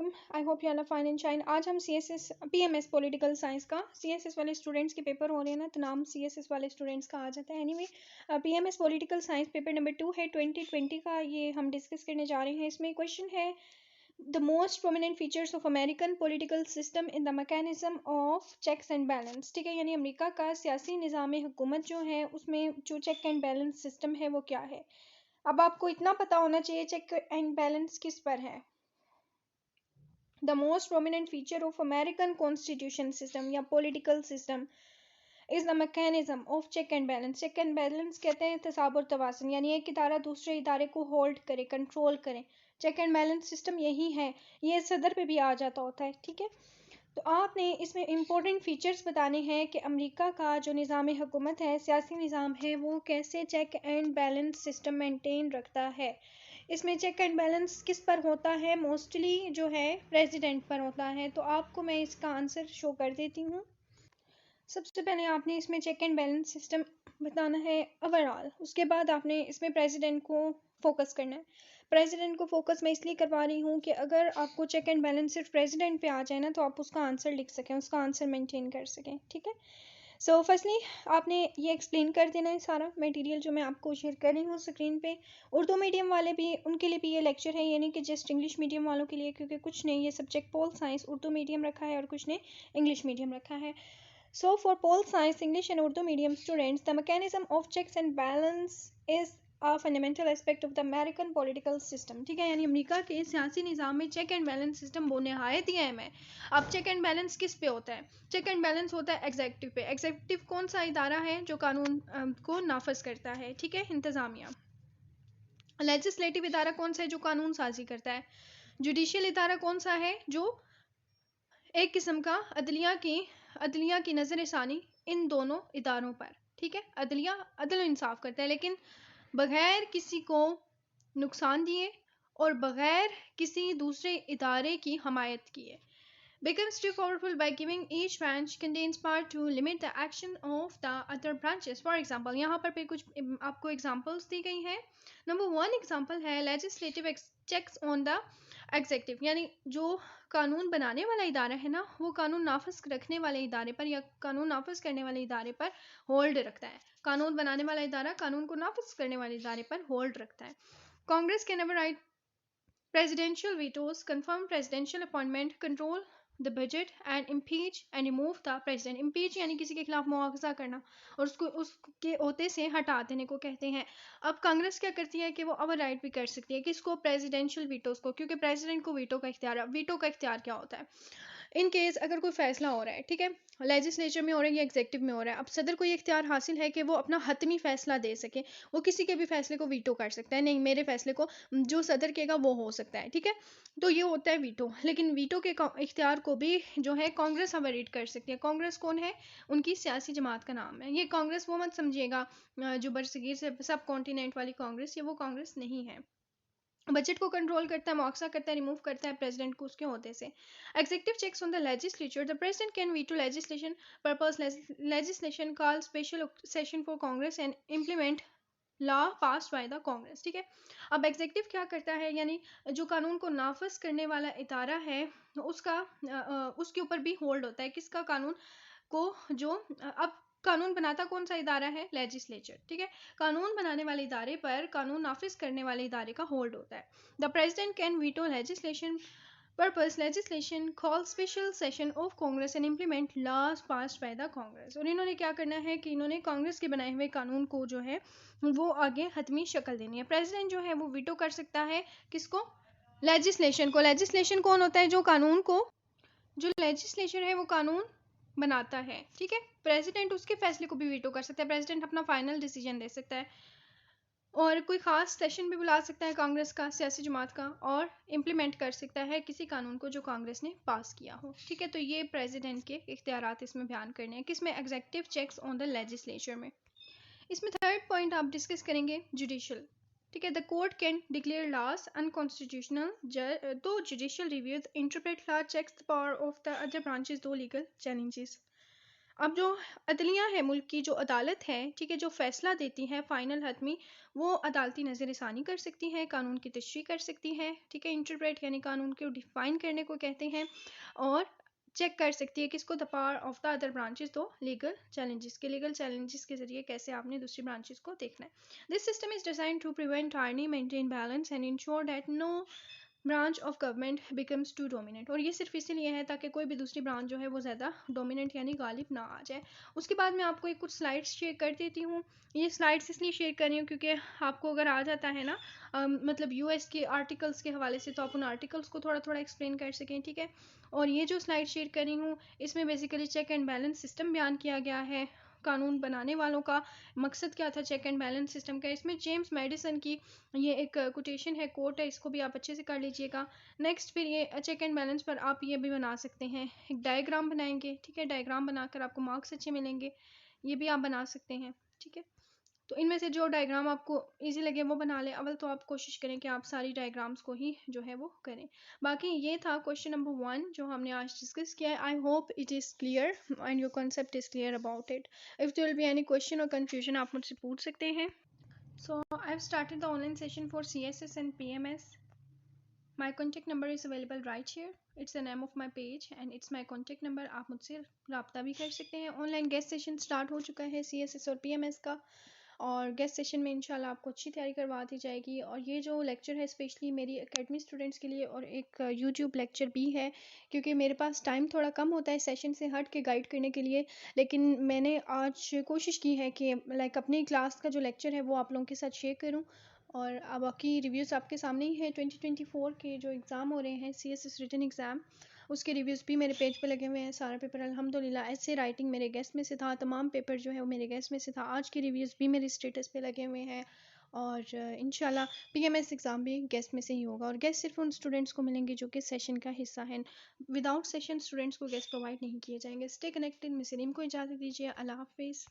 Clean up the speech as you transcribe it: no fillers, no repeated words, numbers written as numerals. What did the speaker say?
वालेकुम। I hope you are fine and shine. आज हम CSS PMS पॉलिटिकल साइंस का CSS वाले स्टूडेंट्स के पेपर हो रहे हैं ना, तो नाम CSS वाले स्टूडेंट्स का आ जाता है। Anyway PMS political science paper number 2 है 2020 का, ये हम डिस्कस करने जा रहे हैं। इसमें क्वेश्चन है the most prominent features of American political system in the mechanism of checks and balance. ठीक है, यानी अमेरिका का सियासी निज़ाम हुकूमत जो है उसमें जो चेक एंड बैलेंस सिस्टम है वो क्या है। अब आपको इतना पता होना चाहिए चेक एंड बैलेंस किस पर है। The most prominent feature of American constitution system या political system is the mechanism of check and balance. check and balance कहते हैं तसाब और तवाज़ुन, यानी एक इदारा दूसरे इदारे को होल्ड करे, कंट्रोल करे। check and balance system यही है, ये सदर पे भी आ जाता होता है। ठीक है, तो आपने इसमें इम्पोर्टेंट फीचर्स बताने हैं कि अमेरिका का जो निज़ाम हुकूमत है, सियासी निज़ाम है, वो कैसे check and balance system maintain रखता है। इसमें चेक एंड बैलेंस किस पर होता है, मोस्टली जो है प्रेसिडेंट पर होता है। तो आपको मैं इसका आंसर शो कर देती हूँ। सबसे पहले आपने इसमें चेक एंड बैलेंस सिस्टम बताना है ओवरऑल, उसके बाद आपने इसमें प्रेसिडेंट को फोकस करना है। प्रेसिडेंट को फोकस मैं इसलिए करवा रही हूँ कि अगर आपको चेक एंड बैलेंस सिर्फ प्रेसिडेंट पे आ जाए ना, तो आप उसका आंसर लिख सकें, उसका आंसर मेंटेन कर सकें। ठीक है, सो फर्स्टली आपने ये एक्सप्लेन कर देना है सारा मटेरियल जो मैं आपको शेयर कर रही हूँ स्क्रीन पे। उर्दू मीडियम वाले भी, उनके लिए भी ये लेक्चर है, यानी कि जस्ट इंग्लिश मीडियम वालों के लिए, क्योंकि कुछ ने ये subject pol science Urdu medium रखा है और कुछ ने इंग्लिश मीडियम रखा है। So for pole science, English and Urdu medium students, the mechanism of checks and balance is a fundamental aspect of the American political system. ठीक है, यानी अमेरिका के सियासी निज़ाम में चेक एंड बैलेंस सिस्टम वो नहायत ही अहम है। अब चेक एंड बैलेंस किस पे होता है? चेक एंड बैलेंस होता है एग्जेक्टिव पे। एग्जेक्टिव कौन सा इदारा है जो कानून को नाफज करता है? ठीक है, इंतज़ामिया। लेजिस्लेटिव इदारा कौन सा है जो कानून साजी करता है? जुडिशियल इदारा कौन सा है जो एक किस्म का अदलिया की नज़र षानी इन दोनों इदारों पर। ठीक है, अदलिया अदल इंसाफ करता है, लेकिन बग़ैर किसी को नुकसान दिए और बग़ैर किसी दूसरे इदारे की हमायत किए। Becomes too powerful by giving each branch contains power to limit the action of the other branches. For example, यहाँ पर कुछ आपको examples दी गई हैं। Number 1 example है legislative checks on the executive, यानी जो कानून बनाने वाला इदारा है ना, वो कानून नाफिज रखने वाले इदारे पर या कानून नाफिज करने वाले इदारे पर होल्ड रखता है। कानून बनाने वाला इदारा कानून को नाफिज करने वाले इदारे पर होल्ड रखता है। Congress can never write presidential vetoes, confirm presidential appointment, control the budget and impeach and remove the president. impeach यानी किसी के खिलाफ मुआवजा करना और उसके ओहदे से हटा देने को कहते हैं। अब कांग्रेस क्या करती है कि वो ओवर राइट भी कर सकती है किसको? प्रेसिडेंशियल वीटोज को, क्योंकि प्रेसिडेंट को वीटो का इख्तियार है। वीटो का इख्तियार क्या होता है? इन केस अगर कोई फैसला हो रहा है, ठीक है, लेजिस्लेचर में हो रहा है या एग्जेक्टिव में हो रहा है, अब सदर को ये इख्तियार हासिल है कि वो अपना हतमी फैसला दे सके। वो किसी के भी फैसले को वीटो कर सकता है, नहीं मेरे फैसले को जो सदर कहेगा वो हो सकता है। ठीक है, तो ये होता है वीटो। लेकिन वीटो के इख्तियार को भी जो है कांग्रेस ओवरराइड कर सकती है। कांग्रेस कौन है? उनकी सियासी जमात का नाम है। ये कांग्रेस वो मत समझिएगा जो बरसगीर से सब कॉन्टिनेंट वाली कांग्रेस, ये वो कांग्रेस नहीं है। बजट को कंट्रोल करता है, मुआवजा करता है, रिमूव करता है प्रेसिडेंट को उसके होते से। Executive checks on the legislature, the president can veto legislation purpose legislation call special session for Congress and implement law pass by the Congress. ठीक है, अब एग्जीक्यूटिव क्या करता है, यानी जो कानून को नाफिज करने वाला इदारा है उसका उसके ऊपर भी होल्ड होता है किसका? कानून को जो अब कानून बनाता कौन सा इदारा है? लेजिस्लेचर। ठीक है, कानून बनाने वाले इदारे पर कानून नाफिज करने वाले इदारे का होल्ड होता है। The president can veto legislation purpose legislation call special session of Congress and implement laws passed by the Congress. और इन्होंने क्या करना है कि इन्होंने कांग्रेस के बनाए हुए कानून को जो है वो आगे हतमी शक्ल देनी है। प्रेसिडेंट जो है वो वीटो कर सकता है किसको? लेजिस्लेशन को। लेजिस्लेशन कौन होता है? जो कानून को, जो लेजिस्लेचर है वो कानून बनाता है। ठीक है, प्रेसिडेंट उसके फैसले को भी वीटो कर सकता है। प्रेसिडेंट अपना फाइनल डिसीजन दे सकता है और कोई ख़ास सेशन भी बुला सकता है कांग्रेस का, सियासी जमात का, और इम्प्लीमेंट कर सकता है किसी कानून को जो कांग्रेस ने पास किया हो। ठीक है, तो ये प्रेसिडेंट के इख्तियारात इसमें बयान करने हैं किसमें? Executive checks on the legislature में। इसमें थर्ड पॉइंट आप डिस्कस करेंगे जुडिशियल। ठीक है, the court can declare laws unconstitutional do judicial review interpret law checks the power of the other branches do legal challenges. अब जो अदलिया है, मुल्क की जो अदालत है, ठीक है, जो फैसला देती है फाइनल हतमी, वो अदालती नज़रसानी कर सकती है, कानून की तशरीह कर सकती है, ठीक है, इंटरप्रेट यानी कानून को डिफाइन करने को कहते हैं, और चेक कर सकती है किसको, the power of the other branches, तो लीगल चैलेंजेस के जरिए कैसे आपने दूसरी ब्रांचेस को देखना है। This system is design to prevent tyranny, maintain balance and ensure that no branch of government becomes too dominant. और ये सिर्फ इसीलिए है ताकि कोई भी दूसरी ब्रांच जो है वो ज़्यादा डोमिनेंट यानी गालिब ना आ जाए। उसके बाद मैं आपको एक कुछ स्लाइड्स शेयर कर देती हूँ। ये स्लाइड्स इसलिए शेयर कर रही हूँ क्योंकि आपको अगर आ जाता है ना मतलब यूएस के आर्टिकल्स के हवाले से, तो आप उन आर्टिकल्स को थोड़ा थोड़ा एक्सप्लेन कर सकें, ठीक है। और ये जो स्लाइड शेयर कर रही हूँ इसमें basically check and balance system बयान किया गया है। कानून बनाने वालों का मकसद क्या था चेक एंड बैलेंस सिस्टम का। इसमें जेम्स मेडिसन की ये एक कोटेशन है, कोट है, इसको भी आप अच्छे से कर लीजिएगा। नेक्स्ट फिर ये चेक एंड बैलेंस पर आप ये भी बना सकते हैं, एक डायग्राम बनाएंगे, ठीक है, डायग्राम बनाकर आपको मार्क्स अच्छे मिलेंगे, ये भी आप बना सकते हैं, ठीक है। तो इनमें से जो डायग्राम आपको इजी लगे वो बना लें। अव्वल तो आप कोशिश करें कि आप सारी डायग्राम्स को ही जो है वो करें। बाकी ये था क्वेश्चन नंबर 1 जो हमने आज डिस्कस किया है। I hope it is clear and your concept is clear about it. If there will be any question और कन्फ्यूजन आप मुझसे पूछ सकते हैं। So I've started the online session for CSS and PMS. My contact number is available right here. It's the name of my page and it's my contact number. आप मुझसे रब्ता भी कर सकते हैं। ऑनलाइन गेस्ट सेशन स्टार्ट हो चुका है CSS और PMS का, और गेस्ट सेशन में इंशाल्लाह आपको अच्छी तैयारी करवा दी जाएगी। और ये जो लेक्चर है स्पेशली मेरी एकेडमी स्टूडेंट्स के लिए, और एक यूट्यूब लेक्चर भी है क्योंकि मेरे पास टाइम थोड़ा कम होता है सेशन से हट के गाइड करने के लिए। लेकिन मैंने आज कोशिश की है कि लाइक अपनी क्लास का जो लेक्चर है वो आप लोगों के साथ शेयर करूँ। और अब बाकी रिव्यूज़ आपके सामने ही है। 2024 के जो एग्ज़ाम हो रहे हैं CSS रिटन एग्ज़ाम, उसके रिव्यूज़ भी मेरे पेज पे लगे हुए हैं। सारा पेपर अल्हम्दुलिल्लाह, ऐसे राइटिंग मेरे गेस्ट में से था, तमाम पेपर जो है वो मेरे गेस्ट में से था। आज के रिव्यूज़ भी मेरे स्टेटस पे लगे हुए हैं, और इंशाल्लाह PMS एग्ज़ाम भी गेस्ट में से ही होगा। और गेस्ट सिर्फ उन स्टूडेंट्स को मिलेंगे जो कि सेशन का हिस्सा हैं। विदाउट सेशन स्टूडेंट्स को गेस्ट प्रोवाइड नहीं किए जाएंगे। Stay connected. मिस रीम को इजाज़त दीजिए। अल्लाह हाफिज़।